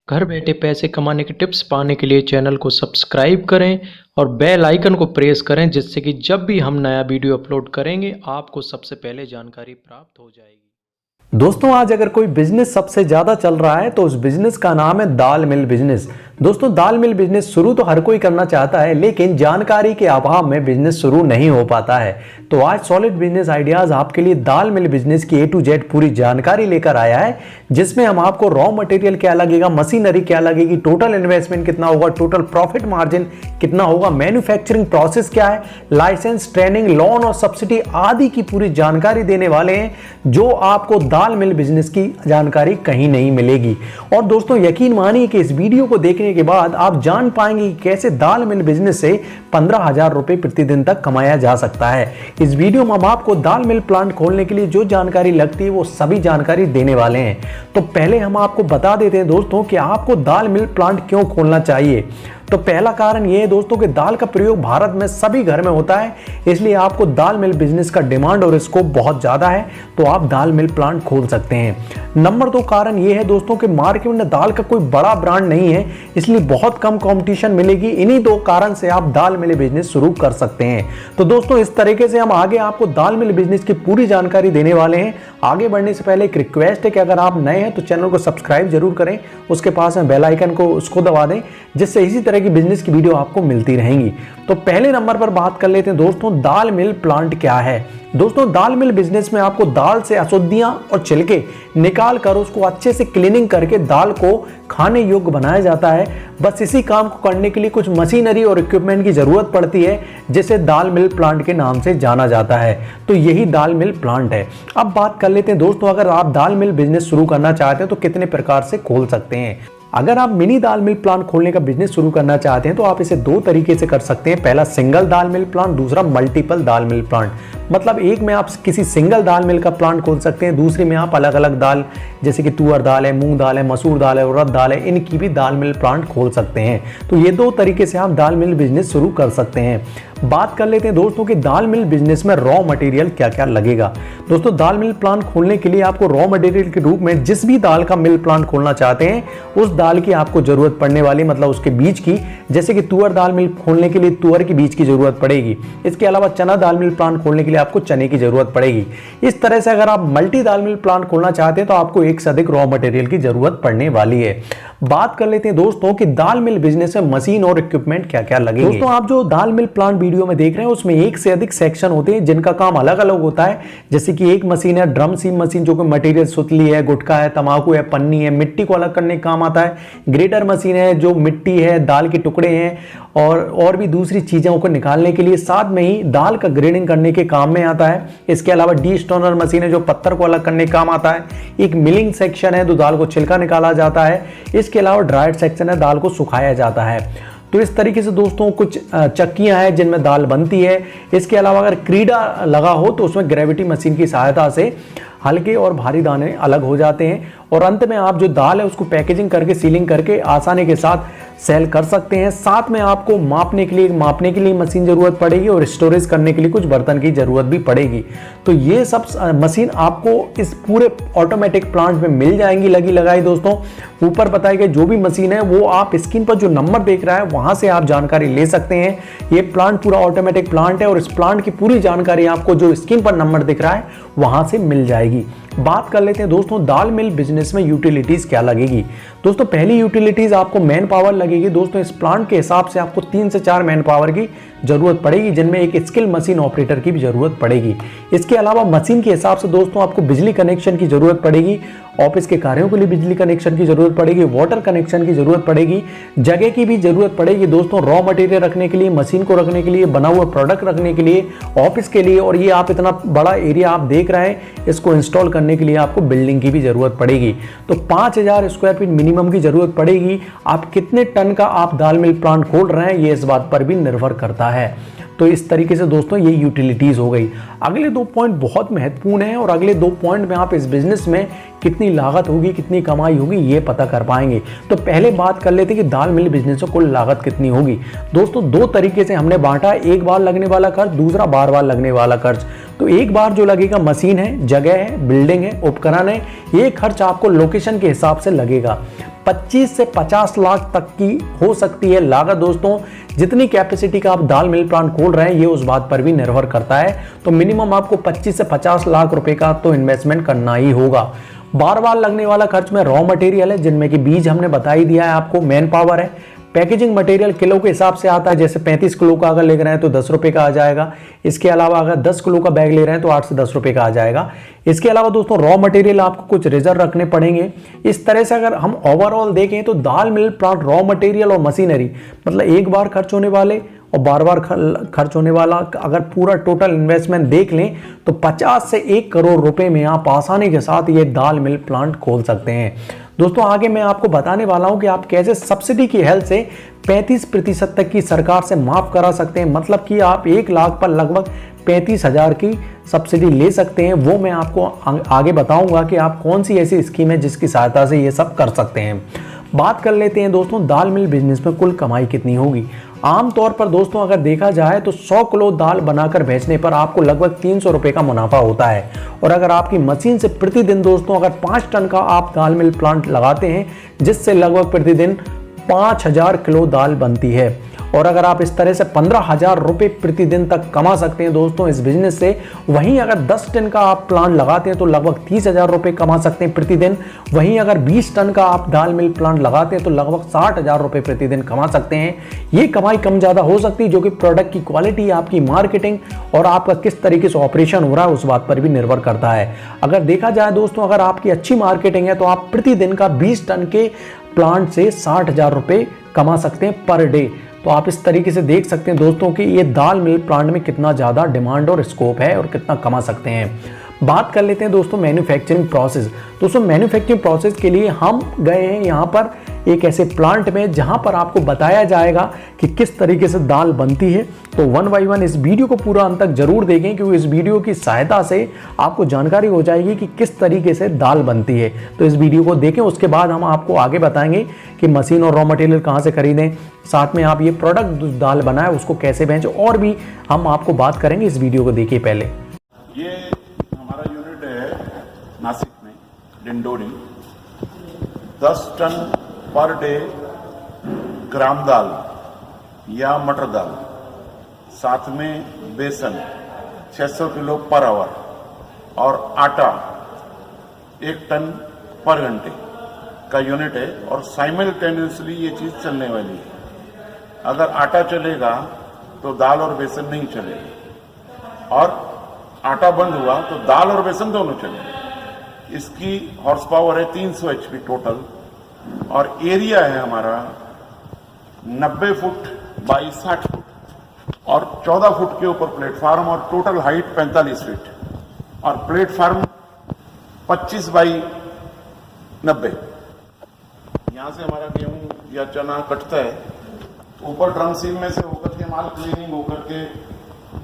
घर बैठे पैसे कमाने के टिप्स पाने के लिए चैनल को सब्सक्राइब करें और बेल आइकन को प्रेस करें, जिससे कि जब भी हम नया वीडियो अपलोड करेंगे आपको सबसे पहले जानकारी प्राप्त हो जाएगी। दोस्तों, आज अगर कोई बिजनेस सबसे ज्यादा चल रहा है तो उस बिजनेस का नाम है दाल मिल बिजनेस। दोस्तों, दाल मिल बिजनेस शुरू तो हर कोई करना चाहता है, लेकिन जानकारी के अभाव में बिजनेस शुरू नहीं हो पाता है। तो आज सॉलिड बिजनेस आइडियाज आपके लिए दाल मिल बिजनेस की A to Z पूरी जानकारी लेकर आया है, जिसमें हम आपको रॉ मटेरियल क्या लगेगा, मशीनरी क्या लगेगी, टोटल इन्वेस्टमेंट कितना होगा, टोटल प्रॉफिट मार्जिन कितना होगा, मैन्युफैक्चरिंग प्रोसेस क्या है, लाइसेंस, ट्रेनिंग, लोन और सब्सिडी आदि की पूरी जानकारी देने वाले हैं, जो आपको दाल मिल बिजनेस की जानकारी कहीं नहीं मिलेगी। और दोस्तों, यकीन मानिए कि इस वीडियो को देखने के बाद आप जान पाएंगे कि कैसे दाल मिल बिजनेस से 15,000 रुपए प्रतिदिन तक कमाया जा सकता है। इस वीडियो में हम आपको दाल मिल प्लांट खोलने के लिए जो जानकारी लगती है वो सभी जानकारी देने वाले हैं। तो पहले हम आपको बता देते हैं दोस्तों कि आपको दाल मिल प्लांट क्यों खोलना चाहिए। तो पहला कारण यह है दोस्तों कि दाल का प्रयोग भारत में सभी घर में होता है, इसलिए आपको दाल मिल बिजनेस का डिमांड और स्कोप बहुत ज्यादा है, तो आप दाल मिल प्लांट खोल सकते हैं। नंबर 2 कारण यह है दोस्तों कि मार्केट में दाल का कोई बड़ा ब्रांड नहीं है, इसलिए बहुत कम कंपटीशन मिलेगी। इन्हीं 2 कारण से आप दाल मिल बिजनेस शुरू कर सकते हैं। तो दोस्तों, इस तरीके से हम आगे आपको दाल मिल बिजनेस की पूरी जानकारी देने वाले हैं। आगे बढ़ने से पहले एक रिक्वेस्ट है कि अगर आप नए हैं तो चैनल को सब्सक्राइब जरूर करें, उसके पास में बेल आइकन को उसको दबा दें, जिससे इसी तरह की बिजनेस की वीडियो आपको मिलती रहेंगी। तो पहले नंबर पर बात कर लेते हैं दोस्तों, दाल मिल प्लांट क्या है। दोस्तों, दाल मिल बिजनेस में आपको दाल से अशुद्धियां और छिलके निकाल कर उसको अच्छे से क्लीनिंग करके दाल को खाने योग्य बनाया जाता है। बस इसी काम को करने के लिए कुछ मशीनरी और इक्विपमेंट की जरूरत पड़ती है, जिसे दाल मिल प्लांट के नाम से जाना जाता है। तो यही दाल मिल प्लांट है। अब बात कर लेते हैं दोस्तों, अगर आप दाल मिल बिजनेस शुरू करना चाहते हैं तो कितने प्रकार से खोल सकते हैं। अगर आप मिनी दाल मिल प्लांट खोलने का बिजनेस शुरू करना चाहते हैं तो आप इसे 2 तरीके से कर सकते हैं। पहला सिंगल दाल मिल प्लांट, दूसरा मल्टीपल दाल मिल प्लांट। मतलब एक में आप किसी सिंगल दाल मिल का प्लांट खोल सकते हैं, दूसरे में आप अलग अलग दाल जैसे कि तुअर दाल है, मूंग दाल है, मसूर दाल है, उड़द दाल है, इनकी भी दाल मिल प्लांट खोल सकते हैं। तो ये 2 तरीके से आप दाल मिल बिजनेस शुरू कर सकते हैं। बात कर लेते हैं दोस्तों कि दाल मिल बिजनेस में रॉ मटेरियल क्या क्या लगेगा। दोस्तों, दाल मिल प्लांट खोलने के लिए आपको रॉ मटेरियल के रूप में जिस भी दाल का मिल प्लांट खोलना चाहते हैं उस दाल की आपको जरूरत पड़ने वाली, मतलब उसके बीज की। जैसे कि तुअर दाल मिल खोलने के लिए तुअर के बीज की जरूरत पड़ेगी। इसके अलावा चना दाल मिल प्लांट खोलने के लिए आपको चने की जरूरत पड़ेगी। इस तरह से अगर आप मल्टी दाल मिल प्लांट खोलना चाहते हैं तो आपको एक से अधिक रॉ मटेरियल की जरूरत पड़ने वाली है। बात कर लेते हैं दोस्तों कि दाल मिल बिजनेस में मशीन और इक्विपमेंट क्या क्या लगेंगे। दोस्तों, आप जो दाल मिल प्लांट वीडियो में देख रहे हैं उसमें एक से अधिक सेक्शन होते हैं जिनका काम अलग अलग होता है। जैसे कि एक मशीन है ड्रम सीम मशीन, जो कि मटेरियल सुतली है, गुटखा है, तंबाकू है, पन्नी है, मिट्टी को अलग करने का काम आता है। ग्रेटर मशीन है जो मिट्टी है, दाल के टुकड़े हैं और भी दूसरी चीजों को निकालने के लिए, साथ में ही दाल का ग्रेडिंग करने के काम में आता है। इसके अलावा डी स्टोनर मशीन है जो पत्थर को अलग करने का काम आता है। एक मिलिंग सेक्शन है जो दाल को छिलका निकाला जाता है। इसके अलावा ड्राइड सेक्शन है, दाल को सुखाया जाता है। तो इस तरीके से दोस्तों कुछ चक्कियां हैं जिनमें दाल बनती है। इसके अलावा अगर क्रीडा लगा हो तो उसमें ग्रेविटी मशीन की सहायता से हल्के और भारी दाने अलग हो जाते हैं। और अंत में आप जो दाल है उसको पैकेजिंग करके, सीलिंग करके आसानी के साथ सेल कर सकते हैं। साथ में आपको मापने के लिए मशीन जरूरत पड़ेगी और स्टोरेज करने के लिए कुछ बर्तन की जरूरत भी पड़ेगी। तो ये सब मशीन आपको इस पूरे ऑटोमेटिक प्लांट में मिल जाएंगी लगी लगाई। दोस्तों, ऊपर बताई गई जो भी मशीन है वो आप स्क्रीन पर जो नंबर देख रहा है वहां से आप जानकारी ले सकते हैं। ये प्लांट पूरा ऑटोमेटिक प्लांट है और इस प्लांट की पूरी जानकारी आपको जो स्क्रीन पर नंबर दिख रहा है वहां से मिल जाएगी। बात कर लेते हैं दोस्तों, दाल मिल बिजनेस में यूटिलिटीज क्या लगेगी। दोस्तों, पहली यूटिलिटीज आपको मैन पावर लगेगी। दोस्तों, इस प्लांट के हिसाब से आपको 3 से 4 मैन पावर की जरूरत पड़ेगी, जिनमें एक स्किल मशीन ऑपरेटर की भी जरूरत पड़ेगी। इसके अलावा मशीन के हिसाब से दोस्तों आपको बिजली कनेक्शन की जरूरत पड़ेगी, ऑफिस के कार्यों के लिए बिजली कनेक्शन की जरूरत पड़ेगी, वाटर कनेक्शन की जरूरत पड़ेगी, जगह की भी जरूरत पड़ेगी दोस्तों, रॉ मटेरियल रखने के लिए, मशीन को रखने के लिए, बना हुआ प्रोडक्ट रखने के लिए, ऑफिस के लिए। और ये आप इतना बड़ा एरिया आप देख रहे हैं, इसको इंस्टॉल करने के लिए आपको बिल्डिंग की भी जरूरत पड़ेगी। तो 5,000 स्क्वायर फीट मिनिमम की जरूरत पड़ेगी। आप कितने टन का आप दाल मिल प्लांट खोल रहे हैं ये इस बात पर भी निर्भर करता है। तो इस तरीके से दोस्तों ये यूटिलिटीज हो गई। अगले 2 पॉइंट बहुत महत्वपूर्ण हैं और अगले 2 पॉइंट में आप इस बिजनेस में कितनी लागत होगी, कितनी कमाई होगी, ये पता कर पाएंगे। तो पहले बात कर लेते हैं कि दाल मिल बिजनेस में कुल लागत कितनी होगी। दोस्तों, 2 तरीके से हमने बांटा, एक बार लगने वाला खर्च, दूसरा बार बार लगने वाला खर्च। तो एक बार जो लगेगा मशीन है, जगह है, बिल्डिंग है, उपकरण है, ये खर्च आपको लोकेशन के हिसाब से लगेगा। 25 से 50 लाख तक की हो सकती है लागत दोस्तों। जितनी कैपेसिटी का आप दाल मिल प्लांट खोल रहे हैं ये उस बात पर भी निर्भर करता है। तो मिनिमम आपको 25 से 50 लाख रुपए का तो इन्वेस्टमेंट करना ही होगा। बार बार लगने वाला खर्च में रॉ मटेरियल है, जिनमें कि बीज हमने बता ही दिया है आपको, मैन पावर है, पैकेजिंग मटेरियल किलो के हिसाब से आता है। जैसे 35 किलो का अगर ले रहे हैं तो 10 रुपए का आ जाएगा। इसके अलावा अगर 10 किलो का बैग ले रहे हैं तो 8 से 10 रुपए का आ जाएगा। इसके अलावा दोस्तों रॉ मटेरियल आपको कुछ रिजर्व रखने पड़ेंगे। इस तरह से अगर हम ओवरऑल देखें तो दाल मिल प्लांट रॉ मटेरियल और मशीनरी मतलब एक बार खर्च होने वाले और बार बार खर्च होने वाला, अगर पूरा टोटल इन्वेस्टमेंट देख लें तो 50 से 1 करोड़ रुपए में आप आसानी के साथ ये दाल मिल प्लांट खोल सकते हैं। दोस्तों आगे मैं आपको बताने वाला हूं कि आप कैसे सब्सिडी की हेल्प से 35% तक की सरकार से माफ करा सकते हैं। मतलब कि आप 1 लाख पर लगभग 35,000 की सब्सिडी ले सकते हैं। वो मैं आपको आगे बताऊंगा कि आप कौन सी ऐसी स्कीम है जिसकी सहायता से ये सब कर सकते हैं। बात कर लेते हैं दोस्तों दाल मिल बिजनेस में कुल कमाई कितनी होगी। आमतौर पर दोस्तों अगर देखा जाए तो 100 किलो दाल बनाकर बेचने पर आपको लगभग 300 रुपए का मुनाफा होता है। और अगर आपकी मशीन से प्रतिदिन दोस्तों अगर 5 टन का आप दाल मिल प्लांट लगाते हैं जिससे लगभग प्रतिदिन 5000 किलो दाल बनती है। और अगर आप इस तरह से 15,000 रुपए प्रतिदिन तक कमा सकते हैं दोस्तों इस बिजनेस से। वहीं अगर 10 टन का आप प्लांट लगाते हैं तो लगभग 30,000 रुपए कमा सकते हैं प्रतिदिन। वहीं अगर 20 टन का आप दाल मिल प्लांट लगाते हैं तो लगभग 60,000 रुपए प्रतिदिन कमा सकते हैं। ये कमाई कम ज्यादा हो सकती है जो कि प्रोडक्ट की क्वालिटी, आपकी मार्केटिंग और आपका किस तरीके से ऑपरेशन हो रहा है उस बात पर भी निर्भर करता है। अगर देखा जाए दोस्तों अगर आपकी अच्छी मार्केटिंग है तो आप प्रतिदिन का 20 टन के प्लांट से 60,000 रुपए कमा सकते हैं पर डे। तो आप इस तरीके से देख सकते हैं दोस्तों कि ये दाल मिल प्लांट में कितना ज़्यादा डिमांड और स्कोप है और कितना कमा सकते हैं। बात कर लेते हैं दोस्तों मैन्युफैक्चरिंग प्रोसेस। दोस्तों मैन्युफैक्चरिंग प्रोसेस के लिए हम गए हैं यहाँ पर एक ऐसे प्लांट में जहाँ पर आपको बताया जाएगा कि किस तरीके से दाल बनती है। तो 1 बाय 1 इस वीडियो को पूरा अंत तक जरूर देखें क्योंकि इस वीडियो की सहायता से आपको जानकारी हो जाएगी कि किस तरीके से दाल बनती है। तो इस वीडियो को देखें, उसके बाद हम आपको आगे बताएंगे कि मशीन और रॉ मटेरियल कहाँ से खरीदें, साथ में आप ये प्रोडक्ट दाल बनाए उसको कैसे बेचें, और भी हम आपको बात करेंगे। इस वीडियो को देखिए पहले। ये हमारा यूनिट है नासिक में डिंडोरी। 10 टन पर डे ग्राम दाल या मटर दाल, साथ में बेसन 600 किलो पर आवर और आटा 1 टन पर घंटे का यूनिट है। और साइमल्टेनियसली ये चीज चलने वाली है। अगर आटा चलेगा तो दाल और बेसन नहीं चलेगा, और आटा बंद हुआ तो दाल और बेसन दोनों चलेंगे। इसकी हॉर्स पावर है 300 HP टोटल, और एरिया है हमारा 90 फुट बाई 60 फुट और 14 फुट के ऊपर प्लेटफार्म, और टोटल हाइट 45 फीट, और प्लेटफार्म 25 बाई 90। यहां से हमारा गेहूं या चना कटता है, ऊपर ड्रम सील में से होकर के माल क्लीनिंग होकर के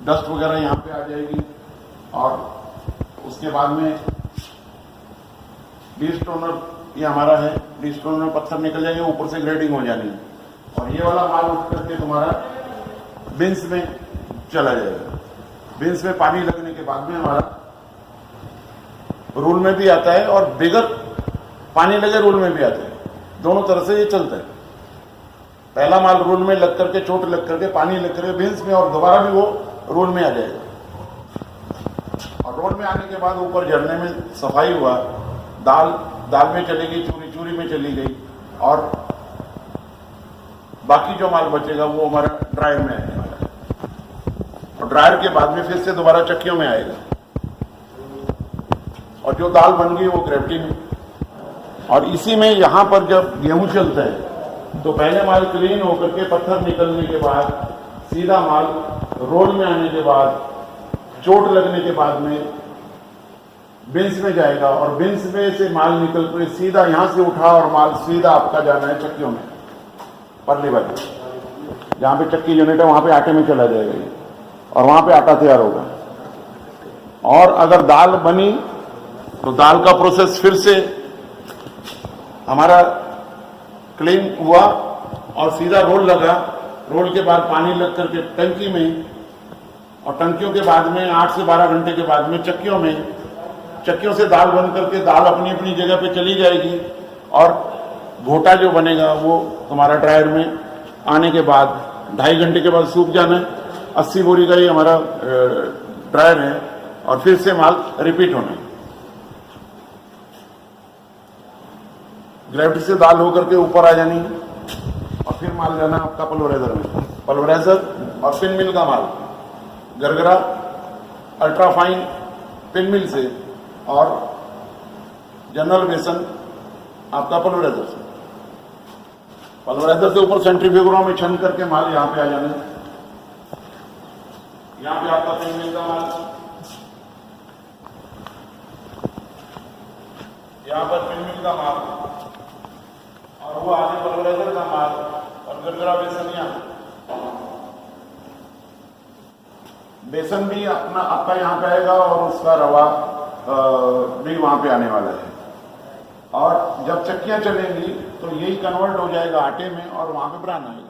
डस्ट वगैरह यहाँ पे आ जाएगी, और उसके बाद में डीस्टोनर ये हमारा है, डीस्टोनर में पत्थर निकल जाएंगे, ऊपर से ग्रेडिंग हो जानी है, और ये वाला माल उठ करके तुम्हारा बिन्स में चला जाएगा। बिन्स में पानी लगने के बाद में हमारा रूल में भी आता है, और बगैर पानी लगे रूल में भी आता है। दोनों तरह से ये चलता है। पहला माल रोल में लग करके, चोट लग करके, पानी लग करके बिन्स में, और दोबारा भी वो रोल में आ जाएगा। और रोल में आने के बाद ऊपर झरने में सफाई हुआ, दाल में चली गई, चूरी में चली गई, और बाकी जो माल बचेगा वो हमारा ड्रायर में आने वाला है। और ड्रायर के बाद में फिर से दोबारा चक्कियों में आएगा, और जो दाल बन गई वो ग्रेविटी में। और इसी में यहां पर जब गेहूं चलता है तो पहले माल क्लीन होकर के, पत्थर निकलने के बाद सीधा माल रोल में आने के बाद, चोट लगने के बाद में बिन्स में जाएगा, और बिन्स में से माल निकल कर सीधा यहां से उठा और माल सीधा आपका जाना है चक्कियों में, परली बाजू जहां पे चक्की यूनिट है वहां पे आटे में चला जाएगा ये, और वहां पे आटा तैयार होगा। और अगर दाल बनी तो दाल का प्रोसेस फिर से हमारा क्लीन हुआ और सीधा रोल लगा, रोल के बाद पानी लग करके टंकी में, और टंकियों के बाद में 8 से 12 घंटे के बाद में चक्कियों में, चक्कियों से दाल बन करके दाल अपनी अपनी जगह पे चली जाएगी, और घोटा जो बनेगा वो हमारा ड्रायर में आने के बाद 2.5 घंटे के बाद सूख जाना है। 80 बोरी का ये हमारा ड्रायर है और फिर से माल रिपीट होना है। ग्रेविटी से दाल होकर के ऊपर आ जानी है और फिर माल जाना आपका पल्वराइजर में। पल्वराइजर और पिन मिल का माल गरगरा अल्ट्राफाइन पिन मिल से और जनरल बेसन आपका पल्वराइजर से। पल्वराइजर से ऊपर सेंट्रीफ्यूगरों में छन करके माल यहां पे आ जाना है। यहां पे आपका पिन मिल का माल, यहां पर पिन मिल का माल और वो आगे पल्वराइजर का माल और गरगरा बेसन यहाँ। बेसन भी अपना आपका यहाँ पे आएगा और उसका रवा भी वहां पे आने वाला है। और जब चक्कियां चलेंगी तो यही कन्वर्ट हो जाएगा आटे में और वहां पे ब्रांड आएगा।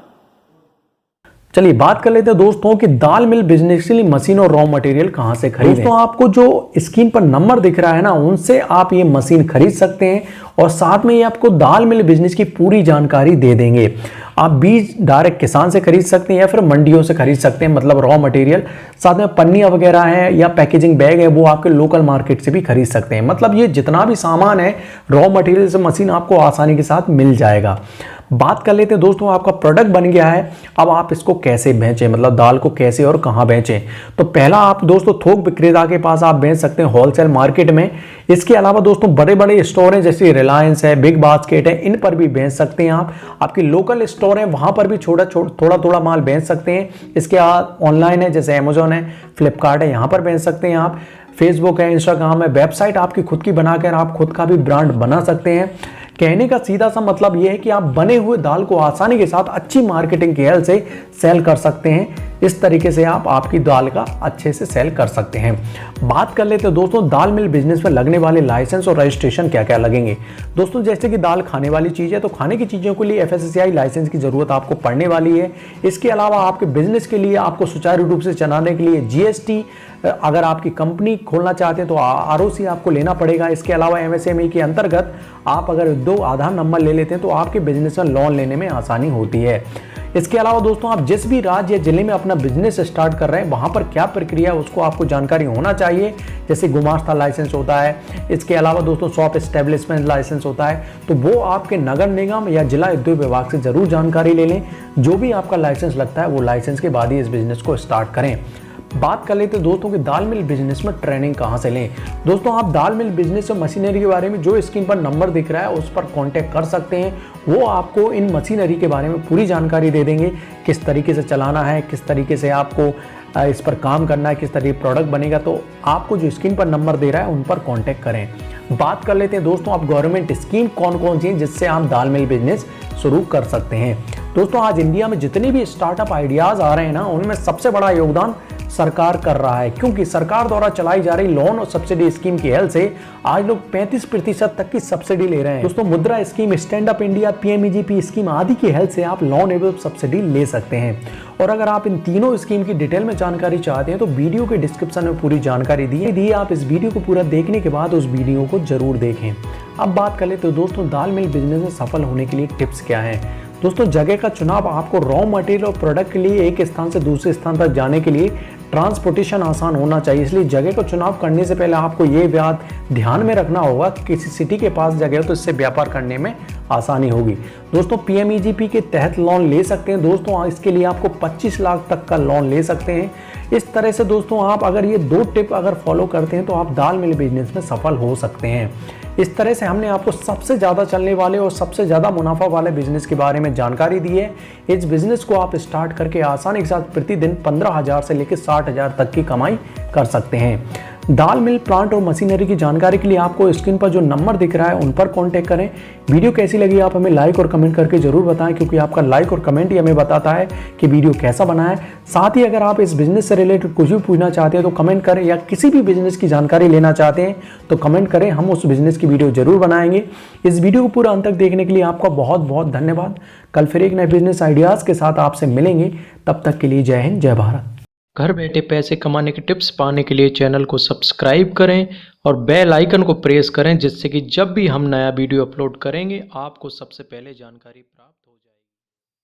चलिए बात कर लेते हैं दोस्तों कि दाल मिल बिजनेस के लिए मशीन और रॉ मटेरियल कहां से खरीदें। दोस्तों आपको जो स्क्रीन पर नंबर दिख रहा है ना, उनसे आप ये मशीन खरीद सकते हैं और साथ में ये आपको दाल मिल बिजनेस की पूरी जानकारी दे देंगे। आप बीज डायरेक्ट किसान से खरीद सकते हैं या फिर मंडियों से खरीद सकते हैं, मतलब रॉ मटेरियल। साथ में पन्नियां वगैरह है या पैकेजिंग बैग है वो आपके लोकल मार्केट से भी खरीद सकते हैं। मतलब ये जितना भी सामान है रॉ मटेरियल से मशीन आपको आसानी के साथ मिल जाएगा। बात कर लेते हैं दोस्तों, आपका प्रोडक्ट बन गया है, अब आप इसको कैसे बेचें, मतलब दाल को कैसे और कहां बेचें। तो पहला आप दोस्तों थोक विक्रेता के पास आप बेच सकते हैं होलसेल मार्केट में। इसके अलावा दोस्तों बड़े बड़े स्टोर हैं जैसे रिलायंस है, बिग बास्केट है, इन पर भी बेच सकते हैं आप। आपकी लोकल स्टोर है वहां पर भी थोड़ा माल बेच सकते हैं। इसके ऑनलाइन है जैसे अमेजोन है, फ्लिपकार्ट है, यहाँ पर बेच सकते हैं आप। फेसबुक है, इंस्टाग्राम है, वेबसाइट आपकी खुद की बनाकर आप खुद का भी ब्रांड बना सकते हैं। कहने का सीधा सा मतलब यह है कि आप बने हुए दाल को आसानी के साथ अच्छी मार्केटिंग के हेल्प से सेल कर सकते हैं। इस तरीके से आप आपकी दाल का अच्छे से सेल कर सकते हैं। बात कर लेते हैं दोस्तों दाल मिल बिजनेस में लगने वाले लाइसेंस और रजिस्ट्रेशन क्या क्या लगेंगे। दोस्तों जैसे कि दाल खाने वाली चीज़ है तो खाने की चीज़ों के लिए FSSAI लाइसेंस की ज़रूरत आपको पड़ने वाली है। इसके अलावा आपके बिजनेस के लिए आपको सुचारू रूप से चलाने के लिए GST, अगर आपकी कंपनी खोलना चाहते हैं तो ROC आपको लेना पड़ेगा। इसके अलावा MSME के अंतर्गत आप अगर 2 आधार नंबर ले लेते हैं तो आपके बिजनेस में लोन लेने में आसानी होती है। इसके अलावा दोस्तों आप जिस भी राज्य या जिले में अपना बिजनेस स्टार्ट कर रहे हैं वहां पर क्या प्रक्रिया है उसको आपको जानकारी होना चाहिए। जैसे गुमास्ता लाइसेंस होता है, इसके अलावा दोस्तों शॉप एस्टेब्लिशमेंट लाइसेंस होता है, तो वो आपके नगर निगम या जिला उद्योग विभाग से जरूर जानकारी ले लें। जो भी आपका लाइसेंस लगता है वो लाइसेंस के बाद ही इस बिजनेस को स्टार्ट करें। बात कर लेते हैं दोस्तों कि दाल मिल बिजनेस में ट्रेनिंग कहां से लें। दोस्तों आप दाल मिल बिजनेस और मशीनरी के बारे में जो स्क्रीन पर नंबर दिख रहा है उस पर कांटेक्ट कर सकते हैं। वो आपको इन मशीनरी के बारे में पूरी जानकारी दे देंगे, किस तरीके से चलाना है, किस तरीके से आपको इस पर काम करना है, किस तरीके प्रोडक्ट बनेगा। तो आपको जो स्क्रीन पर नंबर दे रहा है उन पर कांटेक्ट करें। बात कर लेते हैं दोस्तों आप गवर्नमेंट स्कीम कौन कौन सी है जिससे आप दाल मिल बिजनेस शुरू कर सकते हैं। दोस्तों आज इंडिया में जितने भी स्टार्टअप आइडियाज आ रहे हैं ना, उनमें सबसे बड़ा योगदान सरकार कर रहा है, क्योंकि सरकार द्वारा चलाई जा रही लोन और सब्सिडी स्कीम की हेल्प से आज लोग 35% तक की सब्सिडी ले रहे हैं। दोस्तों मुद्रा scheme, stand up India, PMEGP scheme आदि की हेल्प से आप लोन एवं सब्सिडी ले सकते हैं। और अगर आप इन तीनों स्कीम की डिटेल में जानकारी चाहते हैं तो वीडियो के डिस्क्रिप्शन में पूरी जानकारी दी है। आप इस वीडियो को पूरा देखने के बाद उस वीडियो को जरूर देखें। अब बात कर ले तो दोस्तों दाल मिल बिजनेस में सफल होने के लिए टिप्स क्या हैं। दोस्तों जगह का चुनाव, आपको रॉ मटेरियल और प्रोडक्ट के लिए एक स्थान से दूसरे स्थान तक जाने के लिए ट्रांसपोर्टेशन आसान होना चाहिए, इसलिए जगह का चुनाव करने से पहले आपको ये बात ध्यान में रखना होगा कि किसी सिटी के पास जगह हो तो इससे व्यापार करने में आसानी होगी। दोस्तों PMEGP के तहत लोन ले सकते हैं। दोस्तों इसके लिए आपको 25 लाख तक का लोन ले सकते हैं। इस तरह से दोस्तों आप अगर ये 2 टिप अगर फॉलो करते हैं तो आप दाल मिल बिजनेस में सफल हो सकते हैं। इस तरह से हमने आपको सबसे ज़्यादा चलने वाले और सबसे ज़्यादा मुनाफा वाले बिजनेस के बारे में जानकारी दी है। इस बिजनेस को आप स्टार्ट करके आसानी के साथ प्रतिदिन 15,000 से लेकर 60,000 तक की कमाई कर सकते हैं। दाल मिल प्लांट और मशीनरी की जानकारी के लिए आपको स्क्रीन पर जो नंबर दिख रहा है उन पर कांटेक्ट करें। वीडियो कैसी लगी आप हमें लाइक और कमेंट करके जरूर बताएं, क्योंकि आपका लाइक और कमेंट ही हमें बताता है कि वीडियो कैसा बना है। साथ ही अगर आप इस बिजनेस से रिलेटेड कुछ भी पूछना चाहते हैं तो कमेंट करें, या किसी भी बिजनेस की जानकारी लेना चाहते हैं तो कमेंट करें, हम उस बिजनेस की वीडियो जरूर बनाएंगे। इस वीडियो को पूरा अंत तक देखने के लिए आपका बहुत बहुत धन्यवाद। कल फिर एक नए बिजनेस आइडियाज़ के साथ आपसे मिलेंगे, तब तक के लिए जय हिंद, जय भारत। घर बैठे पैसे कमाने के टिप्स पाने के लिए चैनल को सब्सक्राइब करें और बेल आइकन को प्रेस करें, जिससे कि जब भी हम नया वीडियो अपलोड करेंगे आपको सबसे पहले जानकारी प्राप्त हो जाएगी।